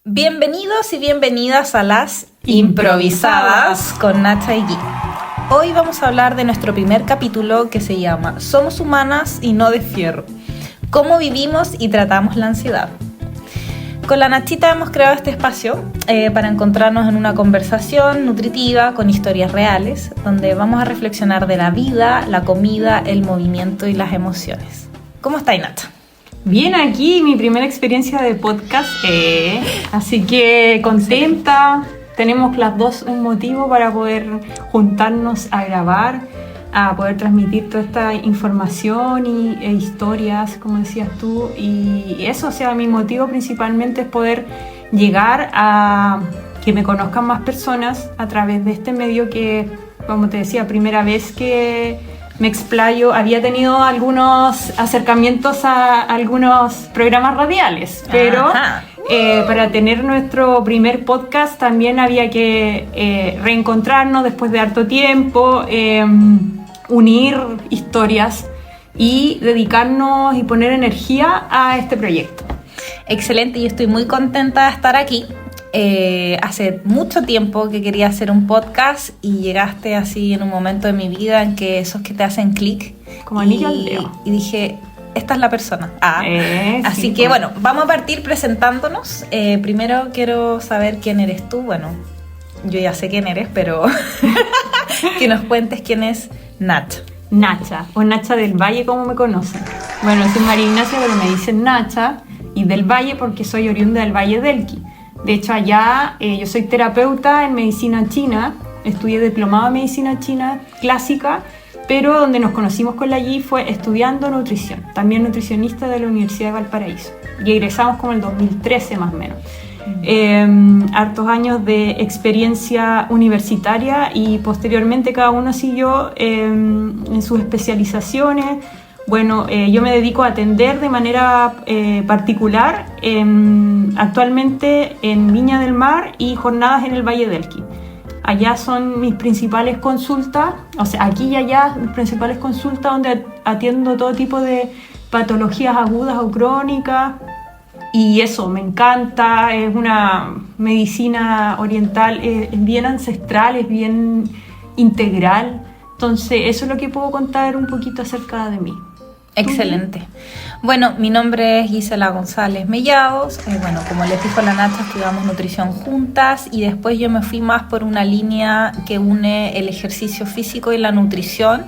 Bienvenidos y bienvenidas a las Improvisadas con Nacha y Gui. Hoy vamos a hablar de nuestro primer capítulo que se llama Somos humanas y no de fierro. Cómo vivimos y tratamos la ansiedad. Con la Nachita hemos creado este espacio para encontrarnos en una conversación nutritiva con historias reales, donde vamos a reflexionar de la vida, la comida, el movimiento y las emociones. ¿Cómo estáis, Nacha? Bien, aquí mi primera experiencia de podcast, así que contenta. Tenemos las dos un motivo para poder juntarnos a grabar, a poder transmitir toda esta información e historias, como decías tú, y eso, o sea, mi motivo principalmente es poder llegar a que me conozcan más personas a través de este medio que, como te decía, primera vez que me explayo. Había tenido algunos acercamientos a algunos programas radiales, pero para tener nuestro primer podcast también había que reencontrarnos después de harto tiempo, unir historias y dedicarnos y poner energía a este proyecto. Excelente, yo estoy muy contenta de estar aquí. Hace mucho tiempo que quería hacer un podcast y llegaste así en un momento de mi vida en que esos que te hacen clic como anillo al dedo, y dije, esta es la persona. Así sí, que bueno, vamos a partir presentándonos. Primero quiero saber quién eres tú. Bueno, yo ya sé quién eres, pero que nos cuentes quién es Nacha. Nacha, o Nacha del Valle, como me conocen. Bueno, soy María Ignacia, pero me dicen Nacha, y del Valle porque soy oriunda del Valle del Elqui. De hecho, allá yo soy terapeuta en medicina china, estudié diplomado en medicina china clásica, pero donde nos conocimos con la Gi fue estudiando nutrición, también nutricionista de la Universidad de Valparaíso, y egresamos como el 2013 más o menos. Hartos años de experiencia universitaria y posteriormente cada uno siguió en sus especializaciones. Bueno, yo me dedico a atender de manera particular actualmente en Viña del Mar y jornadas en el Valle del Elqui. Allá son mis principales consultas, o sea, aquí y allá mis principales consultas donde atiendo todo tipo de patologías agudas o crónicas. Y eso, me encanta, es una medicina oriental, es bien ancestral, es bien integral. Entonces, eso es lo que puedo contar un poquito acerca de mí. Excelente. Bueno, mi nombre es Gisela González Mellados. Bueno, como les dijo la Nacha, estudiamos nutrición juntas y después yo me fui más por una línea que une el ejercicio físico y la nutrición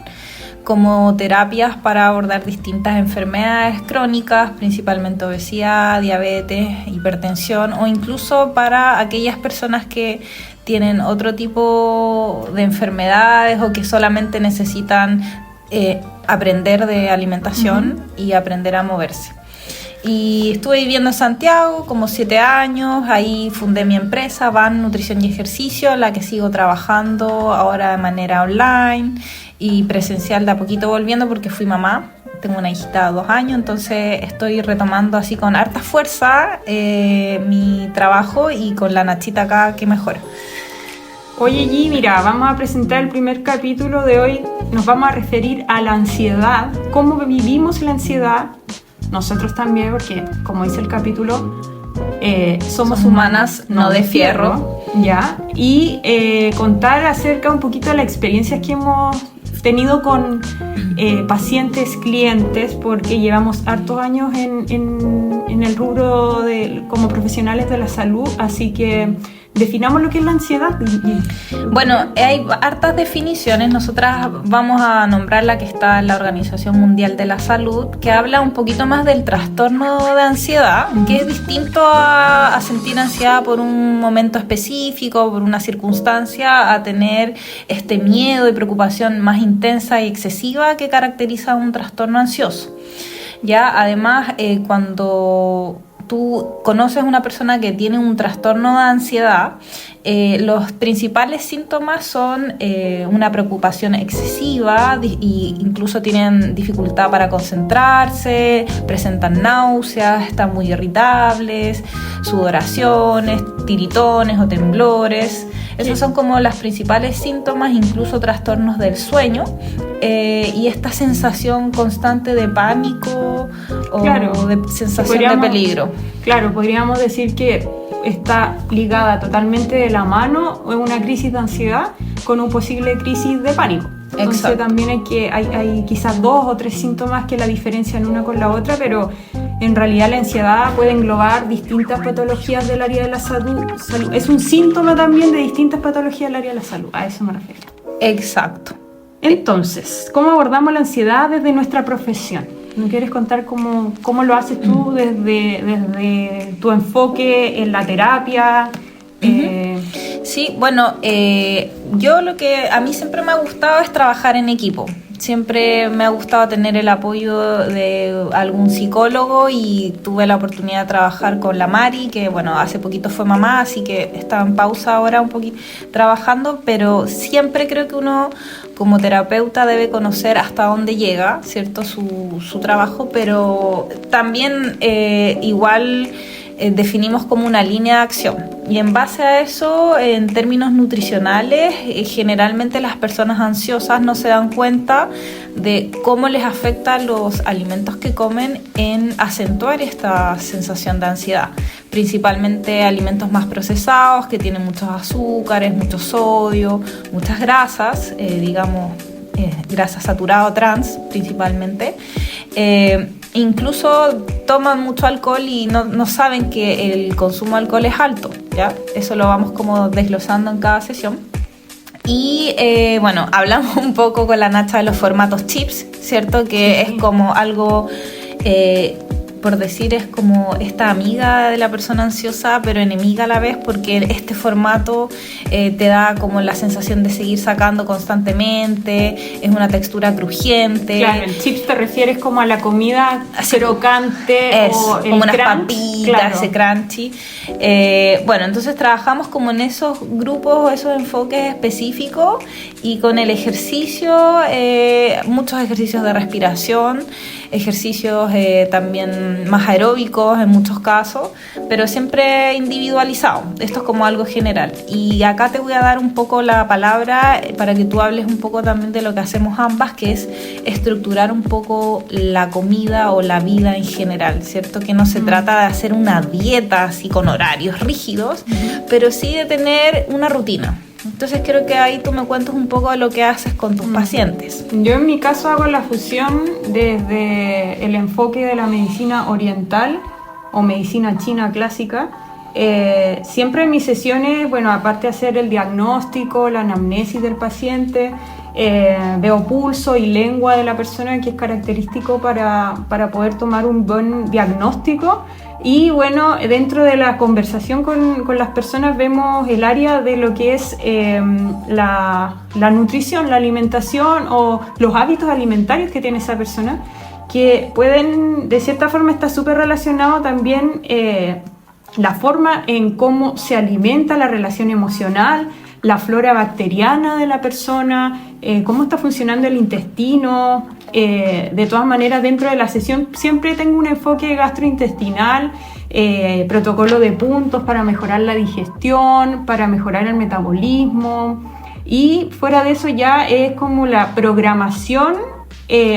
como terapias para abordar distintas enfermedades crónicas, principalmente obesidad, diabetes, hipertensión o incluso para aquellas personas que tienen otro tipo de enfermedades o que solamente necesitan aprender de alimentación y aprender a moverse. Y estuve viviendo en Santiago como 7 años, ahí fundé mi empresa, Van Nutrición y Ejercicio, la que sigo trabajando ahora de manera online y presencial, de a poquito volviendo porque fui mamá. Tengo una hijita de 2 años, entonces estoy retomando así con harta fuerza mi trabajo y con la Nachita acá que mejora. Oye, Gi, mira, vamos a presentar el primer capítulo de hoy. Nos vamos a referir a la ansiedad, cómo vivimos la ansiedad. Nosotros también, porque como dice el capítulo, somos humanas, no de fierro, ¿ya? Y contar acerca un poquito de las experiencias que hemos tenido con pacientes, clientes, porque llevamos hartos años en el rubro como profesionales de la salud, así que definamos lo que es la ansiedad. Bueno, hay hartas definiciones. Nosotras vamos a nombrar la que está en la Organización Mundial de la Salud, que habla un poquito más del trastorno de ansiedad, que es distinto a sentir ansiedad por un momento específico, por una circunstancia, a tener este miedo y preocupación más intensa y excesiva que caracteriza un trastorno ansioso. Ya, además, cuando tú conoces a una persona que tiene un trastorno de ansiedad, los principales síntomas son una preocupación excesiva e incluso tienen dificultad para concentrarse, presentan náuseas, están muy irritables, sudoraciones, tiritones o temblores. Esos son como los principales síntomas, incluso trastornos del sueño, y esta sensación constante de pánico o de sensación de peligro. Claro, podríamos decir que está ligada totalmente de la mano una crisis de ansiedad con un posible crisis de pánico. Entonces Exacto. también hay quizás 2 o 3 síntomas que la diferencian una con la otra, pero en realidad la ansiedad puede englobar distintas patologías del área de la salud. Es un síntoma también de distintas patologías del área de la salud, a eso me refiero. Exacto. Entonces, ¿cómo abordamos la ansiedad desde nuestra profesión? ¿Me quieres contar cómo lo haces tú desde tu enfoque en la terapia? Sí, bueno, yo lo que a mí siempre me ha gustado es trabajar en equipo. Siempre me ha gustado tener el apoyo de algún psicólogo y tuve la oportunidad de trabajar con la Mari, que bueno, hace poquito fue mamá, así que está en pausa ahora un poquito trabajando, pero siempre creo que uno como terapeuta debe conocer hasta dónde llega, ¿cierto? Su trabajo, pero también igual definimos como una línea de acción. Y en base a eso, en términos nutricionales, generalmente las personas ansiosas no se dan cuenta de cómo les afectan los alimentos que comen en acentuar esta sensación de ansiedad. Principalmente alimentos más procesados, que tienen muchos azúcares, mucho sodio, muchas grasas, grasa saturada trans principalmente. Incluso toman mucho alcohol y no saben que el consumo de alcohol es alto, ¿ya? Eso lo vamos como desglosando en cada sesión. Y bueno, hablamos un poco con la Nacha de los formatos chips, ¿cierto? Que es como algo, por decir, es como esta amiga de la persona ansiosa, pero enemiga a la vez, porque este formato te da como la sensación de seguir sacando constantemente, es una textura crujiente. Claro, el chips te refieres como a la comida así, crocante o el como unas crunch, papitas, claro. ese crunchy. Bueno, entonces trabajamos como en esos grupos, esos enfoques específicos, y con el ejercicio, muchos ejercicios de respiración, ejercicios también más aeróbicos en muchos casos, pero siempre individualizado. Esto es como algo general. Y acá te voy a dar un poco la palabra para que tú hables un poco también de lo que hacemos ambas, que es estructurar un poco la comida o la vida en general, ¿cierto? Que no se trata de hacer una dieta así con horarios rígidos, pero sí de tener una rutina. Entonces creo que ahí tú me cuentas un poco de lo que haces con tus pacientes. Yo en mi caso hago la fusión desde el enfoque de la medicina oriental o medicina china clásica. Siempre en mis sesiones, bueno, aparte de hacer el diagnóstico, la anamnesis del paciente, veo pulso y lengua de la persona, que es característico para poder tomar un buen diagnóstico. Y bueno, dentro de la conversación con las personas vemos el área de lo que es la nutrición, la alimentación o los hábitos alimentarios que tiene esa persona, que pueden, de cierta forma, estar súper relacionado también la forma en cómo se alimenta, la relación emocional, la flora bacteriana de la persona, cómo está funcionando el intestino. De todas maneras, dentro de la sesión siempre tengo un enfoque gastrointestinal, protocolo de puntos para mejorar la digestión, para mejorar el metabolismo, y fuera de eso ya es como la programación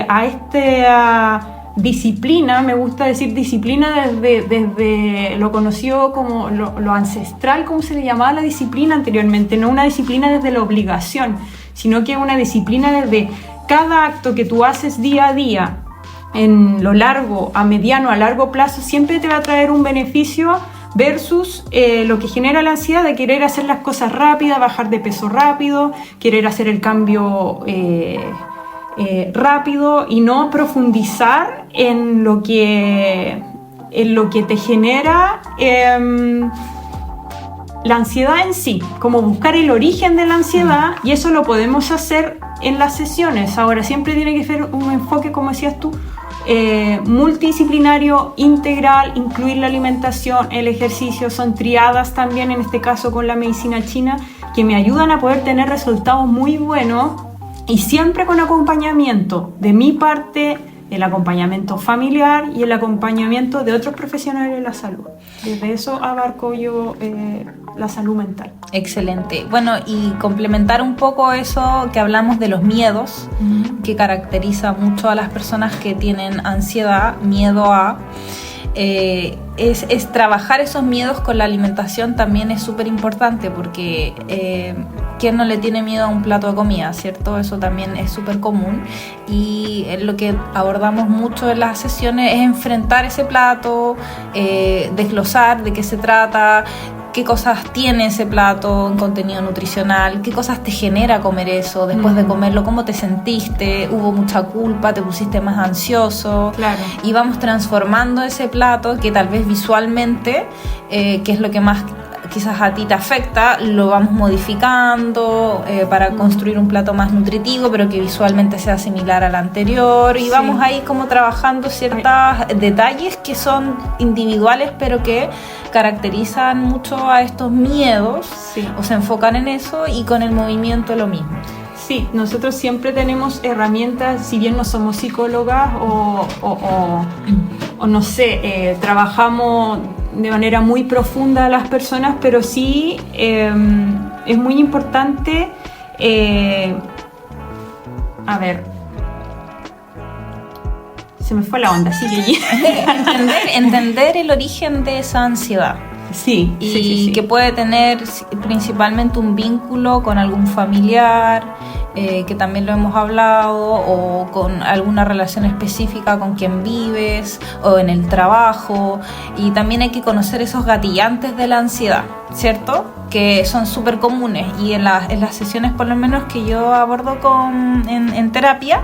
a esta disciplina. Me gusta decir disciplina desde lo conocido como lo ancestral, como se le llamaba la disciplina anteriormente, no una disciplina desde la obligación, sino que una disciplina desde cada acto que tú haces día a día, en lo largo, a mediano, a largo plazo, siempre te va a traer un beneficio versus lo que genera la ansiedad de querer hacer las cosas rápidas, bajar de peso rápido, querer hacer el cambio rápido y no profundizar en lo que te genera la ansiedad en sí, como buscar el origen de la ansiedad, y eso lo podemos hacer en las sesiones. Ahora, siempre tiene que ser un enfoque, como decías tú, multidisciplinario, integral, incluir la alimentación, el ejercicio, son triadas también, en este caso con la medicina china, que me ayudan a poder tener resultados muy buenos, y siempre con acompañamiento de mi parte, el acompañamiento familiar y el acompañamiento de otros profesionales de la salud. Desde eso abarco yo la salud mental. Excelente. Bueno, y complementar un poco eso que hablamos de los miedos, que caracteriza mucho a las personas que tienen ansiedad, miedo a... es trabajar esos miedos con la alimentación también es súper importante, porque ¿quién no le tiene miedo a un plato de comida, cierto? Eso también es súper común, y lo que abordamos mucho en las sesiones es enfrentar ese plato, desglosar de qué se trata, qué cosas tiene ese plato en contenido nutricional, qué cosas te genera comer eso, después de comerlo, cómo te sentiste, hubo mucha culpa, te pusiste más ansioso. Claro. Y vamos transformando ese plato que tal vez visualmente, que es lo que más quizás a ti te afecta, lo vamos modificando para construir un plato más nutritivo, pero que visualmente sea similar al anterior, y vamos ahí como trabajando ciertos detalles que son individuales, pero que caracterizan mucho a estos miedos, o se enfocan en eso, y con el movimiento lo mismo. Sí, nosotros siempre tenemos herramientas, si bien no somos psicólogas o no sé, trabajamos de manera muy profunda a las personas, pero sí es muy importante, a ver, se me fue la onda, sigue. entender el origen de esa ansiedad. Sí, y que puede tener principalmente un vínculo con algún familiar, que también lo hemos hablado, o con alguna relación específica con quien vives, o en el trabajo. Y también hay que conocer esos gatillantes de la ansiedad, ¿cierto? Que son súper comunes, y en las sesiones por lo menos que yo abordo en terapia,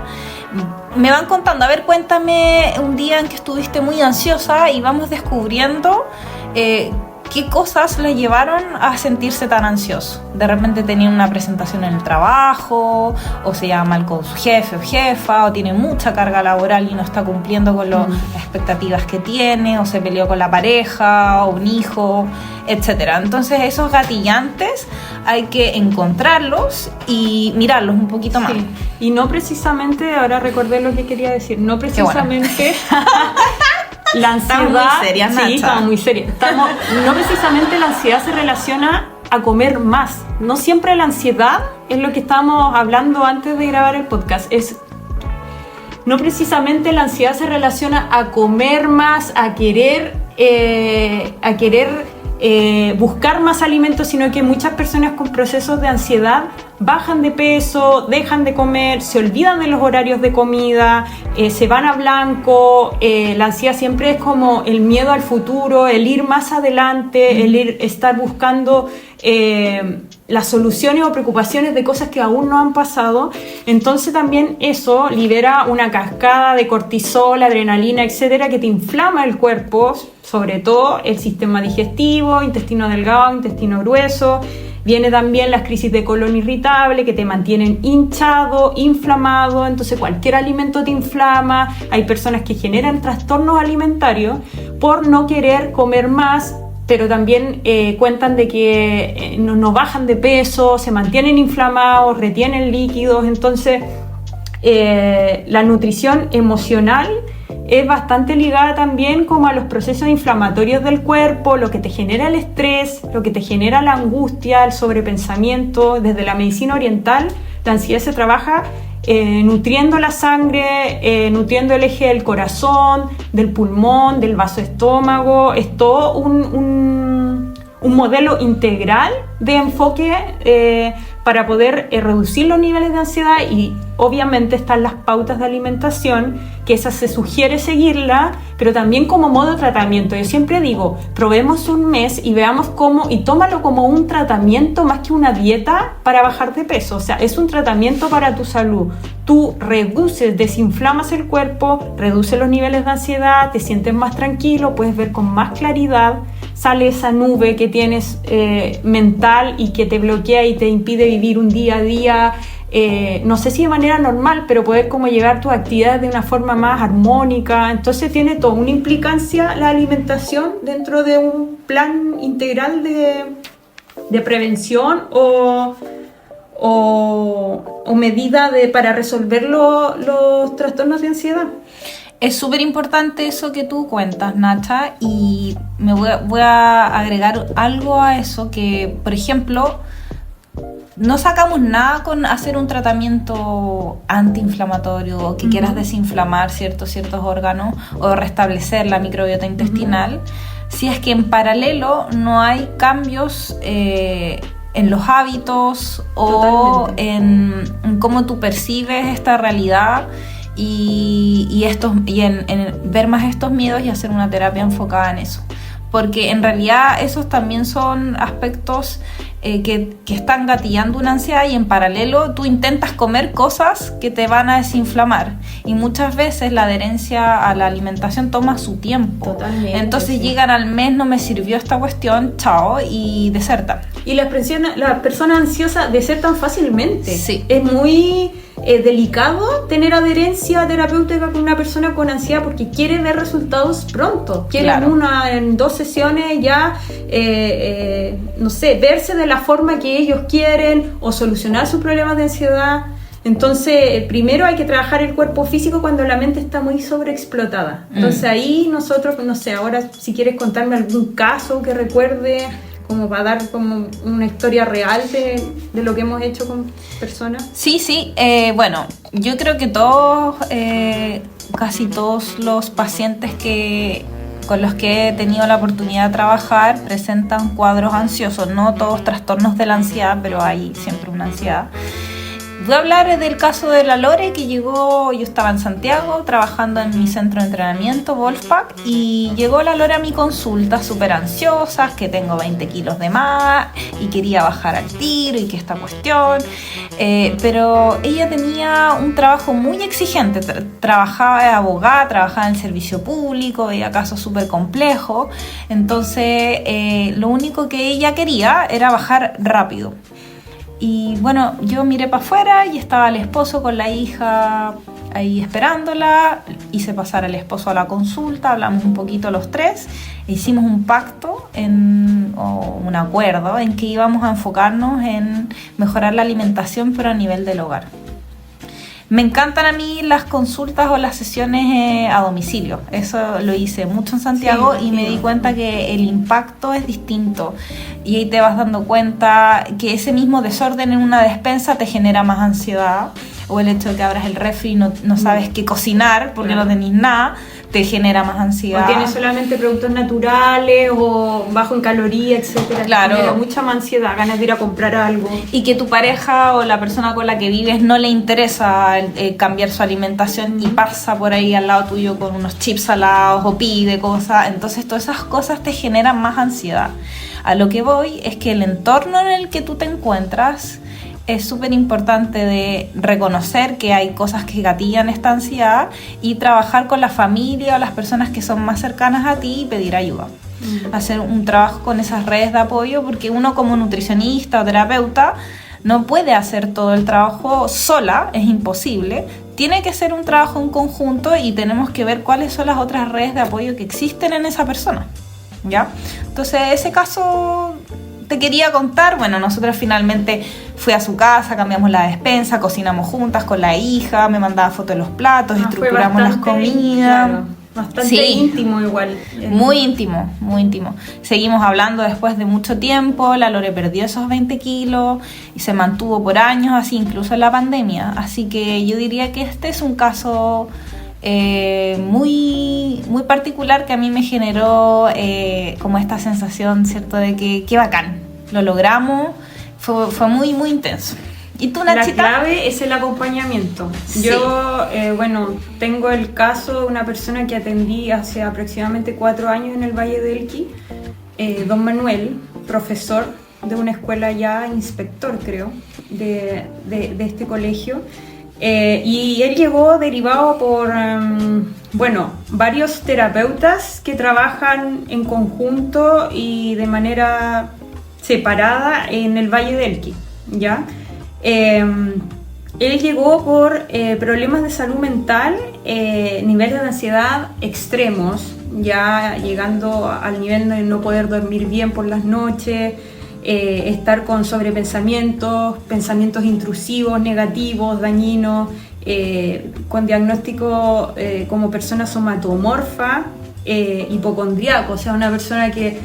me van contando, a ver, cuéntame un día en que estuviste muy ansiosa, y vamos descubriendo qué cosas le llevaron a sentirse tan ansioso. De repente tenía una presentación en el trabajo, o se lleva mal con su jefe o jefa, o tiene mucha carga laboral y no está cumpliendo con las expectativas que tiene, o se peleó con la pareja, o un hijo, etcétera. Entonces esos gatillantes hay que encontrarlos y mirarlos un poquito más. Y no precisamente, ahora recordé lo que quería decir, no precisamente... La ansiedad, estamos muy serias, Nacha. Sí, estamos muy serias. No precisamente la ansiedad se relaciona a comer más. No siempre la ansiedad es lo que estábamos hablando antes de grabar el podcast. No precisamente la ansiedad se relaciona a comer más, a querer buscar más alimentos, sino que muchas personas con procesos de ansiedad bajan de peso, dejan de comer, se olvidan de los horarios de comida, se van a blanco. La ansiedad siempre es como el miedo al futuro, el ir más adelante, estar buscando las soluciones o preocupaciones de cosas que aún no han pasado. Entonces también eso libera una cascada de cortisol, adrenalina, etcétera, que te inflama el cuerpo, sobre todo el sistema digestivo, intestino delgado, intestino grueso. Viene también las crisis de colon irritable, que te mantienen hinchado, inflamado. Entonces cualquier alimento te inflama. Hay personas que generan trastornos alimentarios por no querer comer más, pero también cuentan de que no bajan de peso, se mantienen inflamados, retienen líquidos. Entonces la nutrición emocional es bastante ligada también como a los procesos inflamatorios del cuerpo, lo que te genera el estrés, lo que te genera la angustia, el sobrepensamiento. Desde la medicina oriental, la ansiedad se trabaja nutriendo la sangre, nutriendo el eje del corazón, del pulmón, del vaso estómago. Es todo un modelo integral de enfoque para poder reducir los niveles de ansiedad. Y obviamente están las pautas de alimentación, que esas se sugiere seguirla, pero también como modo de tratamiento. Yo siempre digo, probemos un mes y veamos cómo, y tómalo como un tratamiento más que una dieta para bajar de peso. O sea, es un tratamiento para tu salud. Tú reduces, desinflamas el cuerpo, reduces los niveles de ansiedad, te sientes más tranquilo, puedes ver con más claridad, sale esa nube que tienes mental y que te bloquea y te impide vivir un día a día, no sé si de manera normal, pero poder como llevar tus actividades de una forma más armónica. Entonces tiene toda una implicancia la alimentación dentro de un plan integral de prevención o medida para resolver los trastornos de ansiedad. Es súper importante eso que tú cuentas, Nacha, y me voy a agregar algo a eso, que, por ejemplo, no sacamos nada con hacer un tratamiento antiinflamatorio o que quieras desinflamar ciertos órganos o restablecer la microbiota intestinal, si es que en paralelo no hay cambios en los hábitos o en cómo tú percibes esta realidad y en ver más estos miedos y hacer una terapia enfocada en eso. Porque en realidad esos también son aspectos que están gatillando una ansiedad, y en paralelo tú intentas comer cosas que te van a desinflamar, y muchas veces la adherencia a la alimentación toma su tiempo. Totalmente, entonces llegan al mes, no me sirvió esta cuestión, chao, y desertan. Y las personas ansiosas desertan fácilmente. Sí. Es muy delicado tener adherencia terapéutica con una persona con ansiedad, porque quiere ver resultados pronto. Quiere en 2 sesiones ya, no sé, verse de la forma que ellos quieren o solucionar sus problemas de ansiedad. Entonces, primero hay que trabajar el cuerpo físico cuando la mente está muy sobreexplotada. Entonces ahí nosotros, no sé, ahora si quieres contarme algún caso que recuerde, como para dar como una historia real de lo que hemos hecho con personas. Sí, bueno, yo creo que casi todos los pacientes con los que he tenido la oportunidad de trabajar presentan cuadros ansiosos, no todos trastornos de la ansiedad, pero hay siempre una ansiedad. Voy a hablar del caso de la Lore, que llegó. Yo estaba en Santiago trabajando en mi centro de entrenamiento Wolfpack, y llegó la Lore a mi consulta súper ansiosa, que tengo 20 kilos de más y quería bajar al tiro y que esta cuestión, pero ella tenía un trabajo muy exigente, trabajaba de abogada, trabajaba en el servicio público, veía casos súper complejos, entonces lo único que ella quería era bajar rápido. Y bueno, yo miré para afuera y estaba el esposo con la hija ahí esperándola. Hice pasar al esposo a la consulta, hablamos un poquito los tres, e hicimos un pacto o un acuerdo en que íbamos a enfocarnos en mejorar la alimentación, pero a nivel del hogar. Me encantan a mí las consultas o las sesiones a domicilio. Eso lo hice mucho en Santiago, y me di cuenta que el impacto es distinto. Y ahí te vas dando cuenta que ese mismo desorden en una despensa te genera más ansiedad. O el hecho de que abras el refri y no sabes qué cocinar porque no tenés nada, te genera más ansiedad. O tienes solamente productos naturales o bajo en calorías, etcétera. Claro. Te genera mucha más ansiedad, ganas de ir a comprar algo. Y que tu pareja o la persona con la que vives no le interesa cambiar su alimentación y pasa por ahí al lado tuyo con unos chips salados o pide cosas. Entonces todas esas cosas te generan más ansiedad. A lo que voy es que el entorno en el que tú te encuentras es súper importante de reconocer que hay cosas que gatillan esta ansiedad y trabajar con la familia o las personas que son más cercanas a ti y pedir ayuda. Hacer un trabajo con esas redes de apoyo, porque uno como nutricionista o terapeuta no puede hacer todo el trabajo sola, es imposible. Tiene que ser un trabajo en conjunto y tenemos que ver cuáles son las otras redes de apoyo que existen en esa persona, ¿ya? Entonces, ese caso te quería contar. Bueno, nosotros finalmente fui a su casa, cambiamos la despensa, cocinamos juntas con la hija, me mandaba fotos de los platos, estructuramos las comidas. Claro, bastante íntimo igual. Muy íntimo, muy íntimo. Seguimos hablando después de mucho tiempo, la Lore perdió esos 20 kilos y se mantuvo por años, así incluso en la pandemia. Así que yo diría que este es un caso muy, muy particular que a mí me generó como esta sensación, ¿cierto? De que qué bacán, lo logramos, fue muy, muy intenso. ¿Y tú, Nachita? La clave es el acompañamiento. Sí. Yo, tengo el caso de una persona que atendí hace aproximadamente 4 años en el Valle del Elqui, don Manuel, profesor de una escuela ya, inspector creo, de este colegio. Y él llegó derivado por varios terapeutas que trabajan en conjunto y de manera separada en el Valle del Elqui, ¿ya? Él llegó por problemas de salud mental, niveles de ansiedad extremos, ya llegando al nivel de no poder dormir bien por las noches, estar con sobrepensamientos, pensamientos intrusivos, negativos, dañinos, con diagnóstico como persona somatomorfa, hipocondriaco, o sea, una persona que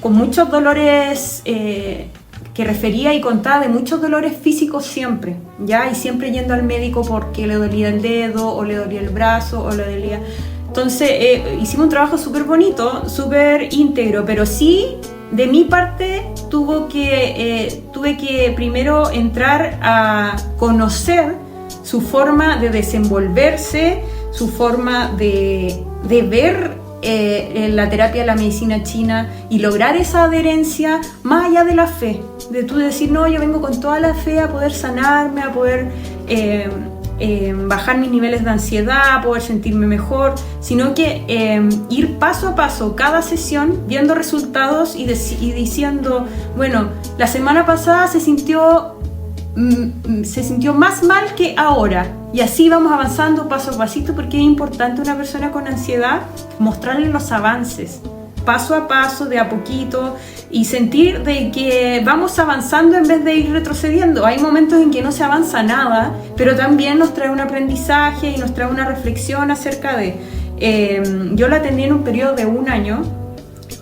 con muchos dolores que que refería y contaba de muchos dolores físicos siempre, ¿ya? Y siempre yendo al médico porque le dolía el dedo, o le dolía el brazo, o le dolía... Entonces hicimos un trabajo súper bonito, súper íntegro, pero sí, de mi parte, tuve que primero entrar a conocer su forma de desenvolverse, su forma de ver la terapia de la medicina china y lograr esa adherencia más allá de la fe, de tú decir, no, yo vengo con toda la fe a poder sanarme, a poder bajar mis niveles de ansiedad, a poder sentirme mejor, sino que ir paso a paso, cada sesión, viendo resultados y diciendo, bueno, la semana pasada se sintió más mal que ahora, y así vamos avanzando paso a pasito, porque es importante a una persona con ansiedad mostrarle los avances paso a paso, de a poquito, y sentir de que vamos avanzando en vez de ir retrocediendo. Hay momentos en que no se avanza nada, pero también nos trae un aprendizaje y nos trae una reflexión acerca de... yo la atendí en un periodo de 1 año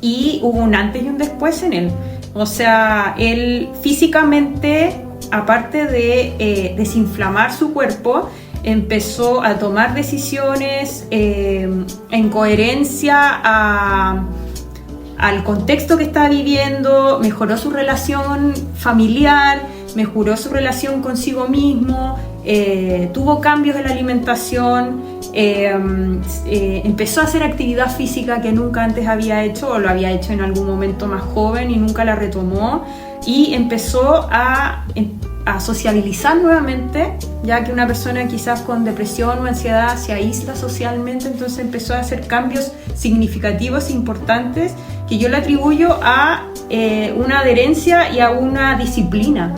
y hubo un antes y un después en él. O sea, él físicamente, aparte de desinflamar su cuerpo, empezó a tomar decisiones en coherencia al contexto que estaba viviendo, mejoró su relación familiar, mejoró su relación consigo mismo, tuvo cambios en la alimentación, empezó a hacer actividad física que nunca antes había hecho, o lo había hecho en algún momento más joven y nunca la retomó, y empezó a sociabilizar nuevamente, ya que una persona quizás con depresión o ansiedad se aísla socialmente, entonces empezó a hacer cambios significativos e importantes que yo le atribuyo a una adherencia y a una disciplina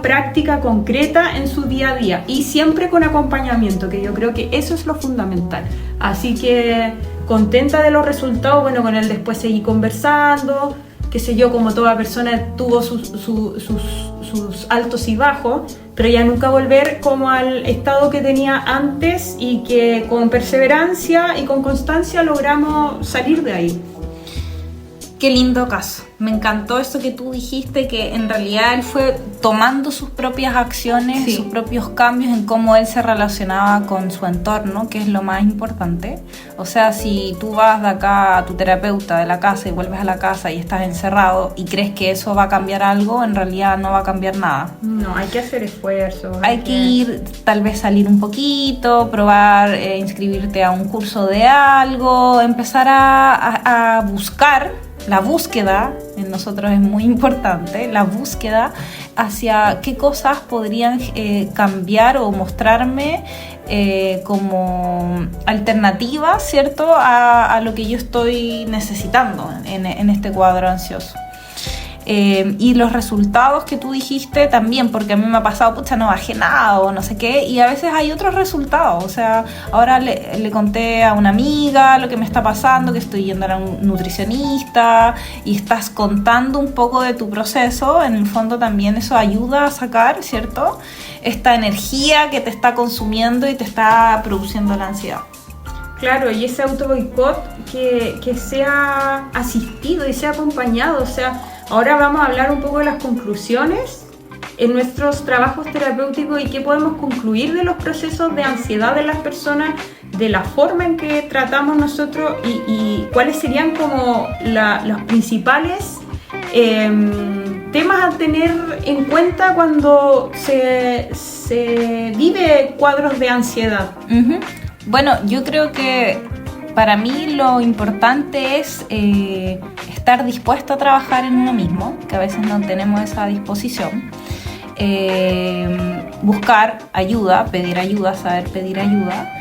práctica concreta en su día a día, y siempre con acompañamiento, que yo creo que eso es lo fundamental. Así que contenta de los resultados. Bueno, con él después seguí conversando, qué sé yo, como toda persona tuvo sus altos y bajos, pero ya nunca volver como al estado que tenía antes, y que con perseverancia y con constancia logramos salir de ahí. Qué lindo caso. Me encantó esto que tú dijiste, que en realidad él fue tomando sus propias acciones, sí, sus propios cambios en cómo él se relacionaba con su entorno, que es lo más importante. O sea, si tú vas de acá a tu terapeuta de la casa y vuelves a la casa y estás encerrado y crees que eso va a cambiar algo, en realidad no va a cambiar nada. No, hay que hacer esfuerzo. Hay que ir, tal vez salir un poquito, probar, inscribirte a un curso de algo, empezar a buscar. La búsqueda en nosotros es muy importante, la búsqueda hacia qué cosas podrían cambiar o mostrarme como alternativas, ¿cierto?, a lo que yo estoy necesitando en este cuadro ansioso. Y los resultados que tú dijiste también, porque a mí me ha pasado, pucha, no bajé nada o no sé qué, y a veces hay otros resultados. O sea, ahora le conté a una amiga lo que me está pasando, que estoy yendo a un nutricionista, y estás contando un poco de tu proceso. En el fondo también eso ayuda a sacar, ¿cierto?, esta energía que te está consumiendo y te está produciendo la ansiedad. Claro, y ese auto boicot que sea asistido y sea acompañado. O sea, ahora vamos a hablar un poco de las conclusiones en nuestros trabajos terapéuticos y qué podemos concluir de los procesos de ansiedad de las personas, de la forma en que tratamos nosotros, y cuáles serían como los principales temas a tener en cuenta cuando se vive cuadros de ansiedad. Uh-huh. Bueno, yo creo que para mí lo importante es estar dispuesto a trabajar en uno mismo, que a veces no tenemos esa disposición. Buscar ayuda, pedir ayuda, saber pedir ayuda,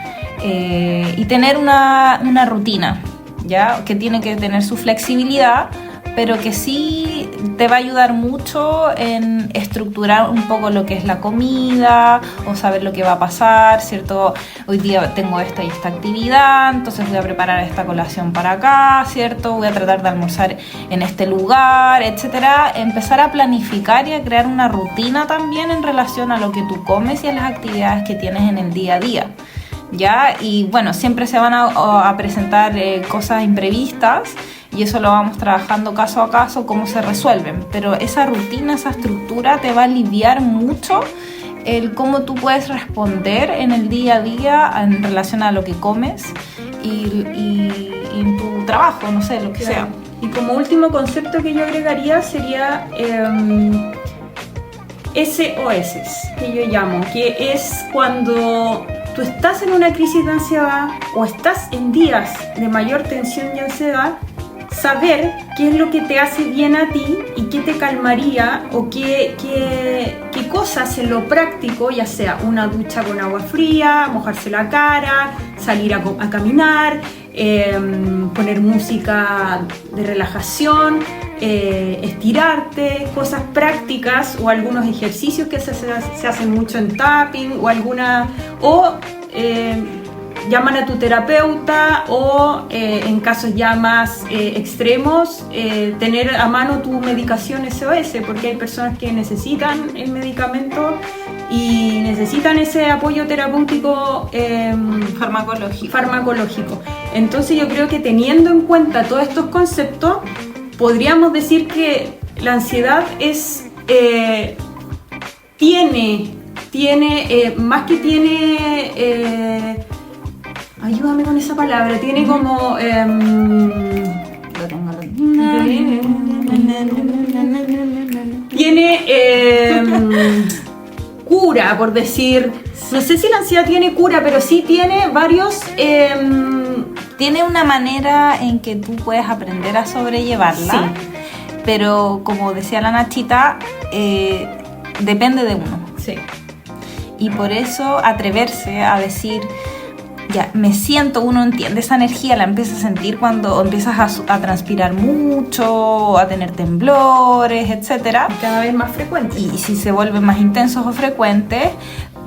y tener una rutina, ¿ya?, que tiene que tener su flexibilidad, pero que sí te va a ayudar mucho en estructurar un poco lo que es la comida, o saber lo que va a pasar, ¿cierto? Hoy día tengo esta y esta actividad, entonces voy a preparar esta colación para acá, ¿cierto? Voy a tratar de almorzar en este lugar, etcétera. Empezar a planificar y a crear una rutina también en relación a lo que tú comes y a las actividades que tienes en el día a día, ¿ya? Y bueno, siempre se van a presentar cosas imprevistas, y eso lo vamos trabajando caso a caso, cómo se resuelven. Pero esa rutina, esa estructura te va a aliviar mucho el cómo tú puedes responder en el día a día en relación a lo que comes y en tu trabajo, no sé, lo que sea. Y como último concepto que yo agregaría sería SOS, que yo llamo, que es cuando tú estás en una crisis de ansiedad o estás en días de mayor tensión y ansiedad, saber qué es lo que te hace bien a ti y qué te calmaría o qué cosas en lo práctico, ya sea una ducha con agua fría, mojarse la cara, salir a caminar, poner música de relajación, estirarte, cosas prácticas o algunos ejercicios que se hacen mucho en tapping o llaman a tu terapeuta o en casos ya más extremos tener a mano tu medicación SOS, porque hay personas que necesitan el medicamento y necesitan ese apoyo terapéutico farmacológico. Entonces yo creo que teniendo en cuenta todos estos conceptos, podríamos decir que la ansiedad ayúdame con esa palabra, tiene como cura, por decir, no sé si la ansiedad tiene cura, pero sí tiene varios tiene una manera en que tú puedes aprender a sobrellevarla, sí. Pero como decía la Nachita, depende de uno. Sí. Y por eso atreverse a decir, ya, me siento, uno entiende, esa energía la empiezas a sentir cuando empiezas a transpirar mucho, a tener temblores, etcétera. Cada vez más frecuentes. Y si se vuelven más intensos o frecuentes,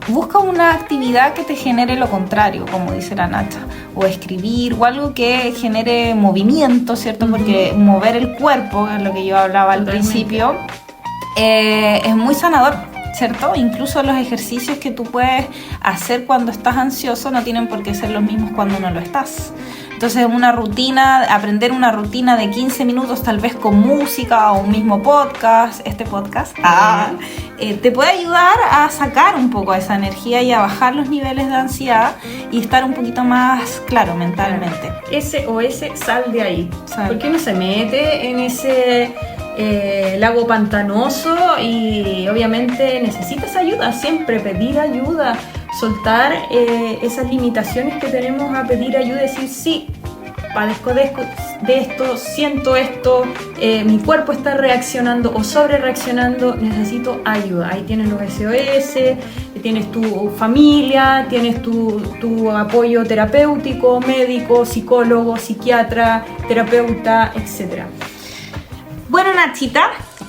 busca una actividad que te genere lo contrario, como dice la Nacha, o escribir, o algo que genere movimiento, ¿cierto? Porque mover el cuerpo, es lo que yo hablaba al principio, es muy sanador, ¿cierto? Incluso los ejercicios que tú puedes hacer cuando estás ansioso no tienen por qué ser los mismos cuando no lo estás. Entonces una rutina, aprender una rutina de 15 minutos tal vez con música o un mismo podcast, te puede ayudar a sacar un poco esa energía y a bajar los niveles de ansiedad y estar un poquito más claro mentalmente. SOS, sal de ahí. ¿Por qué no se mete en ese lago pantanoso? Y obviamente necesitas ayuda, siempre pedir ayuda, soltar esas limitaciones que tenemos a pedir ayuda y decir sí, padezco de esto, siento esto, mi cuerpo está reaccionando o sobre reaccionando, necesito ayuda. Ahí tienes los SOS, tienes tu familia, tienes tu apoyo terapéutico, médico, psicólogo, psiquiatra, terapeuta, etc. Bueno, Nachita,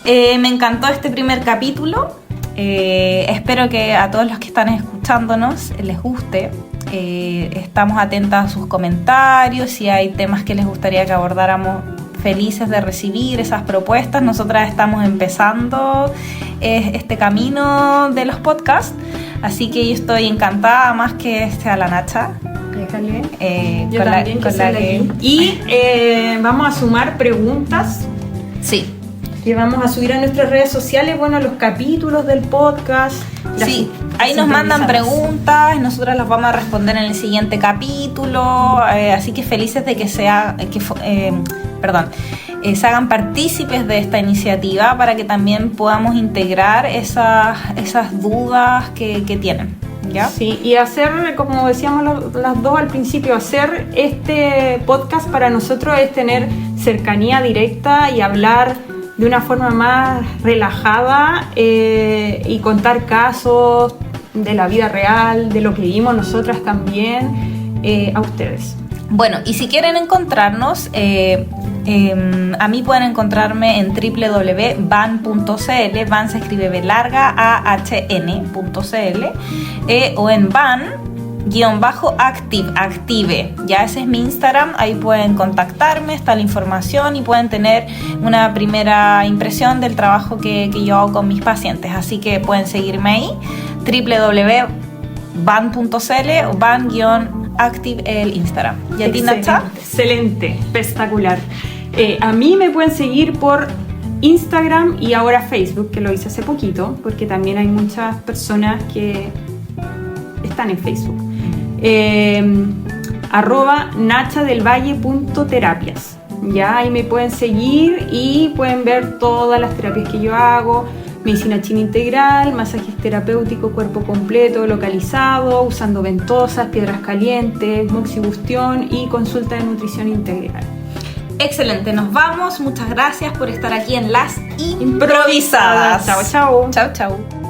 me encantó este primer capítulo. Espero que a todos los que están escuchándonos les guste. Estamos atentas a sus comentarios. Si hay temas que les gustaría que abordáramos, felices de recibir esas propuestas. Nosotras estamos empezando este camino de los podcasts, así que yo estoy encantada, más que sea la Nacha. Yo también y vamos a sumar preguntas. Sí. Que vamos a subir a nuestras redes sociales, bueno, los capítulos del podcast. Sí, ahí nos mandan preguntas, nosotras las vamos a responder en el siguiente capítulo, así que felices de que se hagan partícipes de esta iniciativa para que también podamos integrar esas dudas que tienen. ¿Ya? Sí, y hacer, como decíamos las dos al principio, hacer este podcast para nosotros es tener cercanía directa y hablar de una forma más relajada y contar casos de la vida real, de lo que vivimos nosotras también, a ustedes. Bueno, y si quieren encontrarnos, a mí pueden encontrarme en www.van.cl, van se escribe B larga AHN.cl, o en van_active, ya ese es mi Instagram, ahí pueden contactarme, está la información y pueden tener una primera impresión del trabajo que yo hago con mis pacientes, así que pueden seguirme ahí, www.van.cl o van_active el Instagram. ¿Y a ti, Nacha? Excelente, espectacular. A mí me pueden seguir por Instagram y ahora Facebook, que lo hice hace poquito, porque también hay muchas personas que están en Facebook. @nachadelvalle.terapias. Ya ahí me pueden seguir y pueden ver todas las terapias que yo hago: medicina china integral, masajes terapéuticos, cuerpo completo, localizado, usando ventosas, piedras calientes, moxibustión y consulta de nutrición integral. Excelente, nos vamos. Muchas gracias por estar aquí en Las Improvisadas. Chao, chao. Chao, chao.